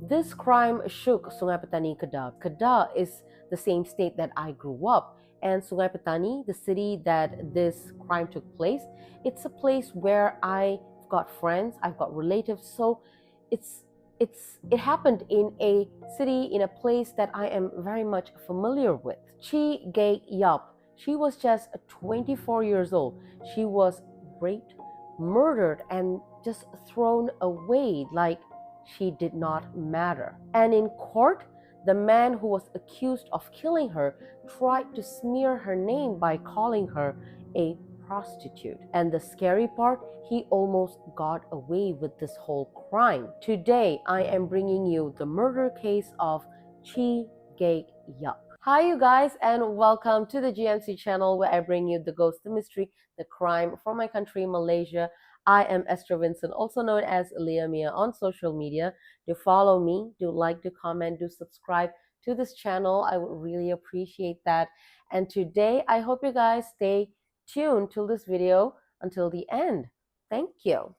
This crime shook Sungai Petani, Kedah. Kedah is the same state that I grew up, and Sungai Petani, the city that this crime took place, it's a place where I've got friends, I've got relatives, so it's it happened in a city, in a place that I am very much familiar with. Chee Gaik, she was just 24 years old. She was raped, murdered, and just thrown away like she did not matter. And in court, the man who was accused of killing her tried to smear her name by calling her a prostitute. And the scary part, he almost got away with this whole crime. Today, I am bringing you the murder case of Chee Gaik. Hi you guys, and welcome to the GMC channel, where I bring you the ghost, the mystery, the crime from my country, Malaysia. I am Esther Vincent, also known as Leah Mia on social media. Do follow me, do like, do comment, do subscribe to this channel. I would really appreciate that. And today, I hope you guys stay tuned till this video until the end. Thank you.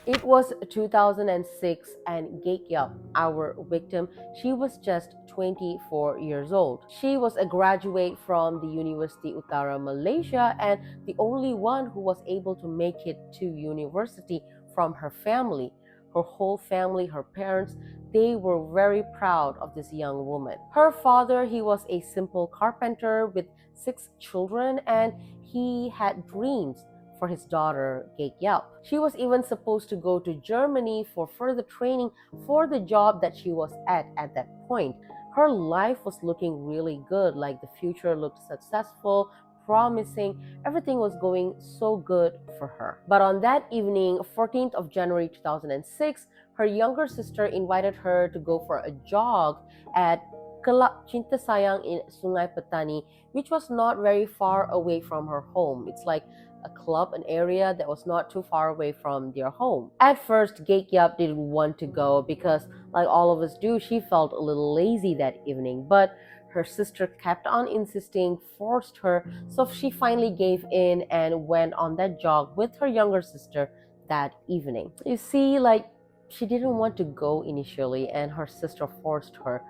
It was 2006, and Gaik, our victim, she was just 24 years old. She was a graduate from the University Utara, Malaysia, and the only one who was able to make it to university from her family. Her whole family, her parents, they were very proud of this young woman. Her father, he was a simple carpenter with 6 children, and he had dreams for his daughter, Gaik. She was even supposed to go to Germany for further training for the job that she was at that point. Her life was looking really good, like the future looked successful, promising. Everything was going so good for her. But on that evening, 14th of January 2006, her younger sister invited her to go for a jog at Kelab Cinta Sayang in Sungai Petani, which was not very far away from her home. It's like a club, an area that was not too far away from their home. At first, Gaik didn't want to go because, like all of us do, she felt a little lazy that evening. But her sister kept on insisting, forced her, so she finally gave in and went on that jog with her younger sister that evening. You see, like, she didn't want to go initially, and her sister forced her.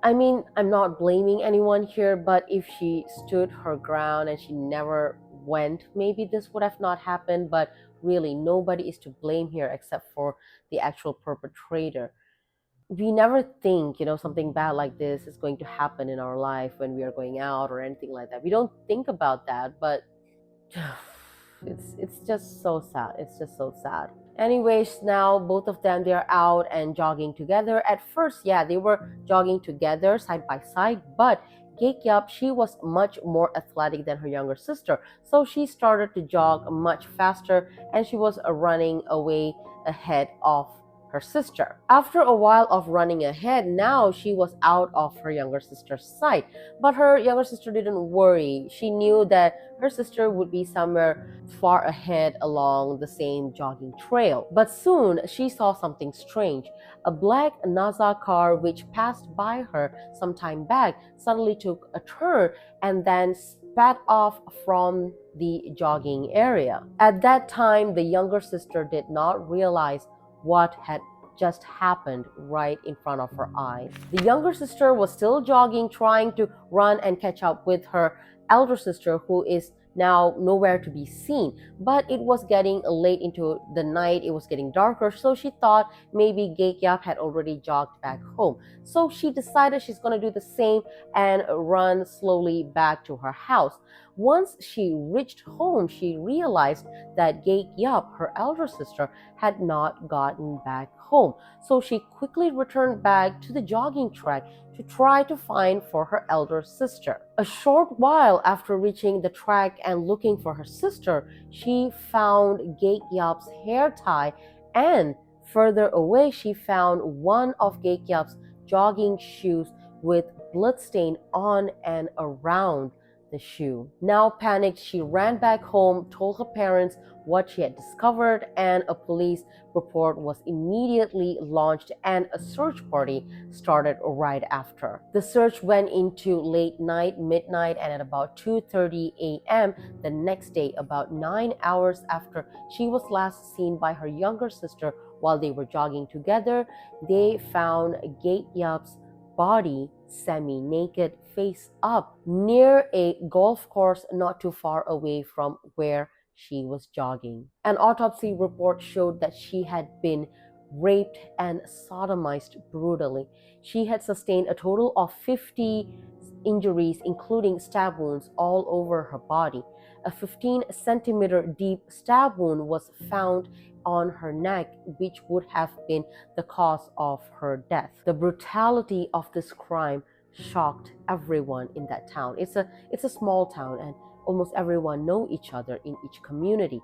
I mean, I'm not blaming anyone here, but if she stood her ground and she never went, maybe this would have not happened. But really, nobody is to blame here except for the actual perpetrator. We never think, something bad like this is going to happen in our life when we are going out or anything like that. We don't think about that, but it's just so sad. It's just so sad. Anyways, now both of them, they're out and jogging together. At first, yeah, they were jogging together side by side, but Gaik, she was much more athletic than her younger sister, so she started to jog much faster, and she was running away ahead of her sister. After a while of running ahead, now she was out of her younger sister's sight. But her younger sister didn't worry. She knew that her sister would be somewhere far ahead along the same jogging trail. But soon she saw something strange. A black NASA car which passed by her some time back suddenly took a turn and then spat off from the jogging area. At that time, the younger sister did not realize what had just happened right in front of her eyes. The younger sister was still jogging, trying to run and catch up with her elder sister, who is now nowhere to be seen. But it was getting late into the night, it was getting darker, so she thought maybe Gaik had already jogged back home. So she decided she's going to do the same and run slowly back to her house. Once she reached home, she realized that Gaik, her elder sister, had not gotten back home. So she quickly returned back to the jogging track to try to find for her elder sister. A short while after reaching the track and looking for her sister, she found Gaik hair tie, and further away she found one of Gaik jogging shoes with bloodstain on and around the shoe. Now panicked, she ran back home, told her parents what she had discovered, and a police report was immediately launched and a search party started right after. The search went into late night, midnight, and at about 2:30 a.m. the next day, about 9 hours after she was last seen by her younger sister, While they were jogging together, they found Gaik Yup's body semi-naked, face up, near a golf course not too far away from where she was jogging. An autopsy report showed that she had been raped and sodomized brutally. She had sustained a total of 50 injuries, including stab wounds all over her body. A 15-centimeter deep stab wound was found on her neck, which would have been the cause of her death. The brutality of this crime shocked everyone in that town. It's a small town, and almost everyone know each other in each community.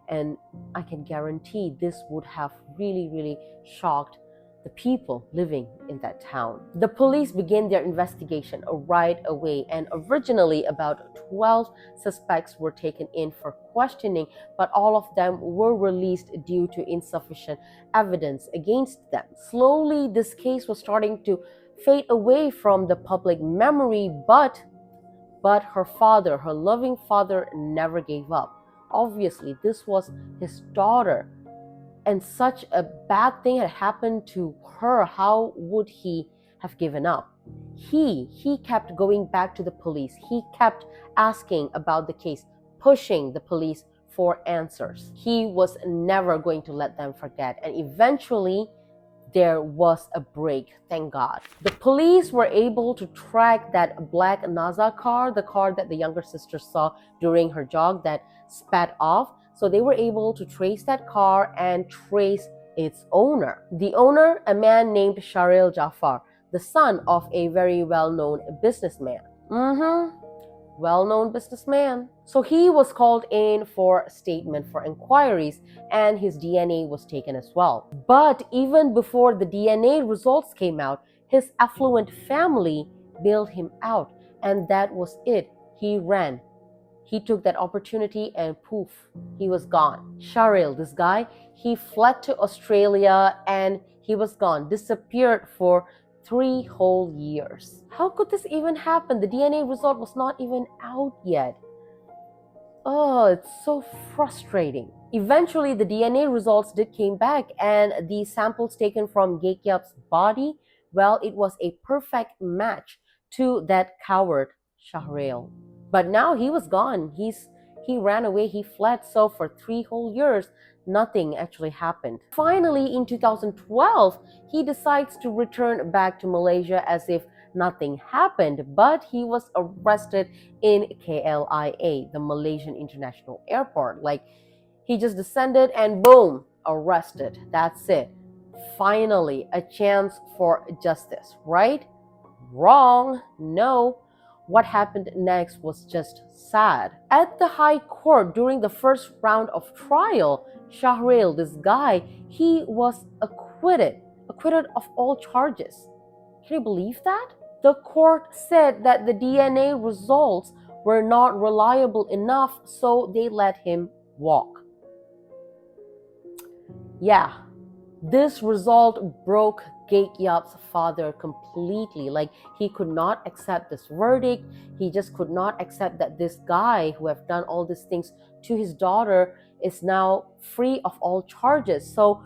And I can guarantee this would have really shocked the people living in that town. The police began their investigation right away, and originally about 12 suspects were taken in for questioning, but all of them were released due to insufficient evidence against them. Slowly, this case was starting to fade away from the public memory, but her father, her loving father, never gave up. Obviously, this was his daughter, and such a bad thing had happened to her. How would he have given up? He kept going back to the police. He kept asking about the case, pushing the police for answers. He was never going to let them forget, and eventually there was a break, thank God. The police were able to track that black Naza car, the car that the younger sister saw during her jog that sped off. So they were able to trace that car and trace its owner. The owner, a man named Sharil Jafar, the son of a very well-known businessman. Well-known businessman. So he was called in for a statement for inquiries, and his DNA was taken as well. But even before the DNA results came out, his affluent family bailed him out, and that was it. He ran. He took that opportunity and poof, he was gone. Sharil, this guy, he fled to Australia and he was gone, disappeared for 3 whole years. How could this even happen? The DNA result was not even out yet. Oh, it's so frustrating. Eventually, the DNA results did came back, and the samples taken from Gaik Yup's body, well, it was a perfect match to that coward Shahrail. But now he was gone. He ran away, he fled. So for 3 whole years, nothing actually happened. Finally, in 2012, he decides to return back to Malaysia as if nothing happened, but he was arrested in KLIA, the Malaysian International Airport. Like, he just descended and boom, arrested. That's it. Finally, a chance for justice, right? Wrong. No. What happened next was just sad. At the High Court, during the first round of trial, Shahrail, this guy, he was acquitted of all charges. Can you believe that? The court said that the DNA results were not reliable enough, so they let him walk. Yeah, this result broke Gaik Yup's father completely. Like, he could not accept this verdict. He just could not accept that this guy who have done all these things to his daughter is now free of all charges. So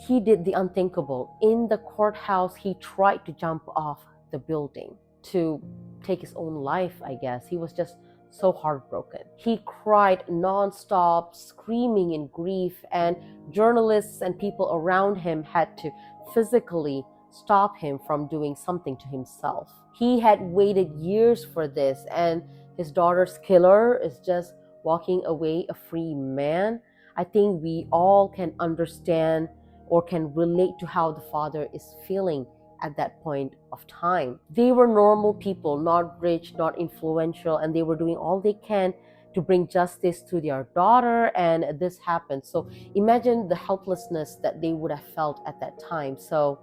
he did the unthinkable. In the courthouse, he tried to jump off the building to take his own life, I guess. He was just so heartbroken. He cried nonstop, screaming in grief, and journalists and people around him had to physically stop him from doing something to himself. He had waited years for this, and his daughter's killer is just walking away a free man. I think we all can understand or can relate to how the father is feeling at that point of time. They were normal people, not rich, not influential, and they were doing all they can to bring justice to their daughter, and this happened. So imagine the helplessness that they would have felt at that time. So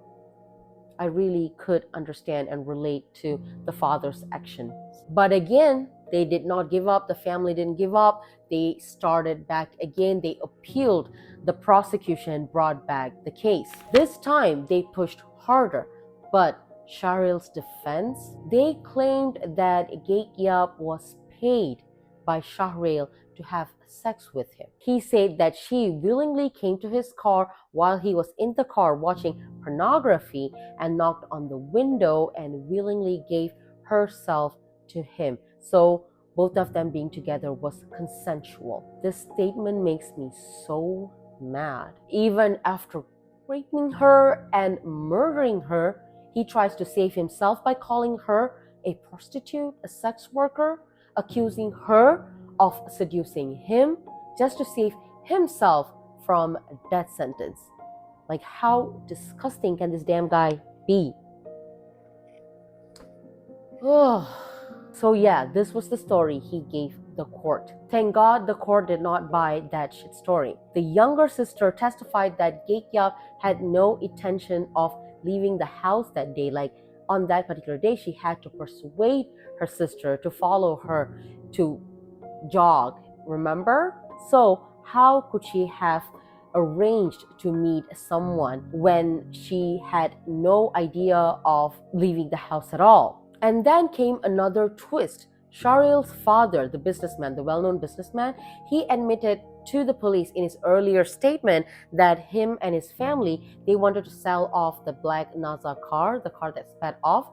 I really could understand and relate to the father's actions. But again, they did not give up. The family didn't give up. They started back again. They appealed. The prosecution brought back the case. This time, they pushed harder. But Shahrail's defense, they claimed that Gaik Yup was paid by Shahrail to have sex with him. He said that she willingly came to his car while he was in the car watching pornography and knocked on the window and willingly gave herself to him. So both of them being together was consensual. This statement makes me so mad. Even after raping her and murdering her, he tries to save himself by calling her a prostitute, a sex worker, accusing her of seducing him just to save himself from a death sentence. Like, how disgusting can this damn guy be? So yeah, this was the story he gave the court. Thank God the court did not buy that shit story. The younger sister testified that Gaik had no intention of leaving the house that day. Like, on that particular day, she had to persuade her sister to follow her to jog, remember? So how could she have arranged to meet someone when she had no idea of leaving the house at all? And then came another twist. Shariel's father, the businessman, the well-known businessman, he admitted to the police in his earlier statement that him and his family, they wanted to sell off the black Naza car, the car that sped off,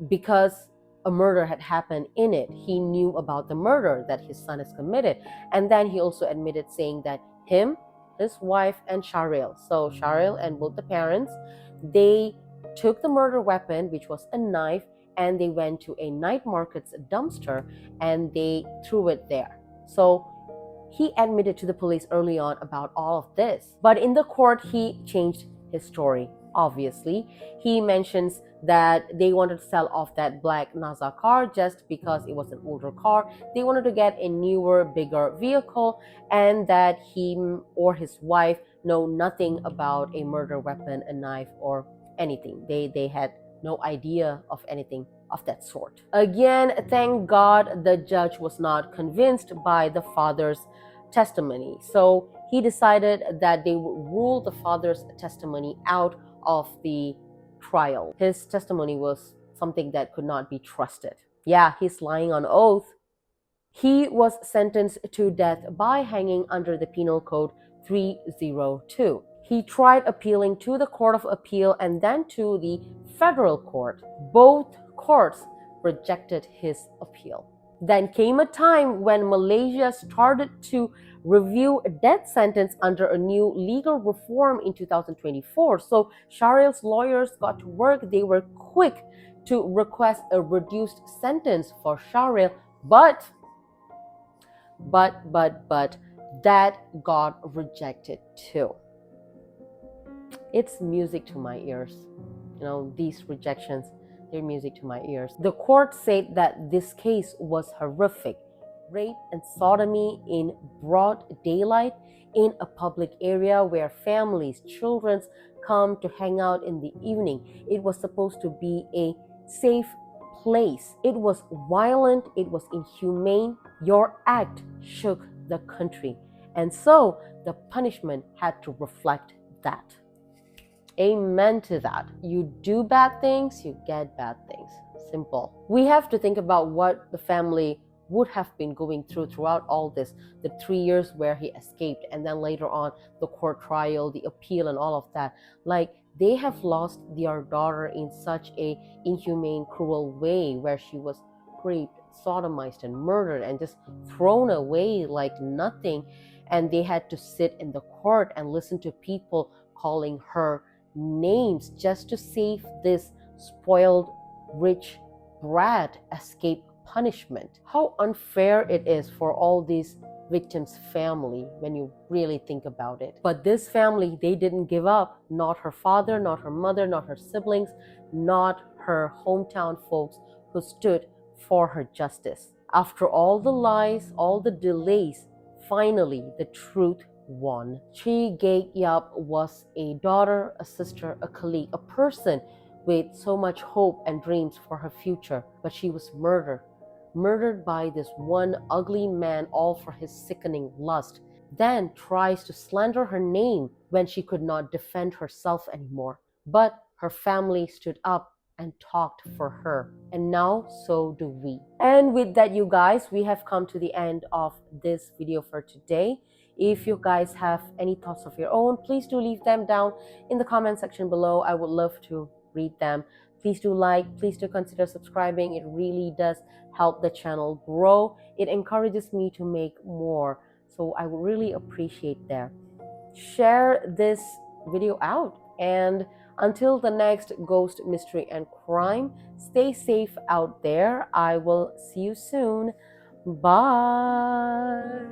because a murder had happened in it. He knew about the murder that his son has committed. And then he also admitted saying that him, his wife, and Shariel, so Shariel and both the parents, they took the murder weapon, which was a knife, and they went to a night market's dumpster and they threw it there. So he admitted to the police early on about all of this. But in the court, he changed his story, obviously. He mentions that they wanted to sell off that black Naza car just because it was an older car. They wanted to get a newer, bigger vehicle, and that he or his wife know nothing about a murder weapon, a knife, or anything. They had no idea of anything of that sort. Again, thank God the judge was not convinced by the father's testimony. So he decided that they would rule the father's testimony out of the trial. His testimony was something that could not be trusted. Yeah, he's lying on oath. He was sentenced to death by hanging under the Penal Code 302. He tried appealing to the Court of Appeal and then to the federal court. Both courts rejected his appeal. Then came a time when Malaysia started to review a death sentence under a new legal reform in 2024. So Shariel's lawyers got to work. They were quick to request a reduced sentence for Shariel, but that got rejected too. It's music to my ears. These rejections, they're music to my ears. The court said that this case was horrific. Rape and sodomy in broad daylight in a public area where families, children come to hang out in the evening. It was supposed to be a safe place. It was violent. It was inhumane. Your act shook the country. And so the punishment had to reflect that. Amen to that. You do bad things, you get bad things. Simple. We have to think about what the family would have been going through throughout all this, the 3 years where he escaped, and then later on the court trial, the appeal, and all of that. Like, they have lost their daughter in such a inhumane, cruel way, where she was raped, sodomized, and murdered, and just thrown away like nothing. And they had to sit in the court and listen to people calling her names just to save this spoiled rich brat escape punishment. How unfair it is for all these victims' family when you really think about it. But this family, they didn't give up. Not her father, not her mother, not her siblings, not her hometown folks who stood for her justice. After all the lies, all the delays, finally the truth won. Chee Gaik was a daughter, a sister, a colleague, a person with so much hope and dreams for her future. But she was murdered by this one ugly man, all for his sickening lust. Then tries to slander her name when she could not defend herself anymore. But her family stood up and talked for her. And now so do we. And with that, you guys, we have come to the end of this video for today. If you guys have any thoughts of your own, please do leave them down in the comment section below. I would love to read them. Please do like, please do consider subscribing. It really does help the channel grow. It encourages me to make more. So I would really appreciate that. Share this video out. And until the next ghost mystery and crime, stay safe out there. I will see you soon. Bye.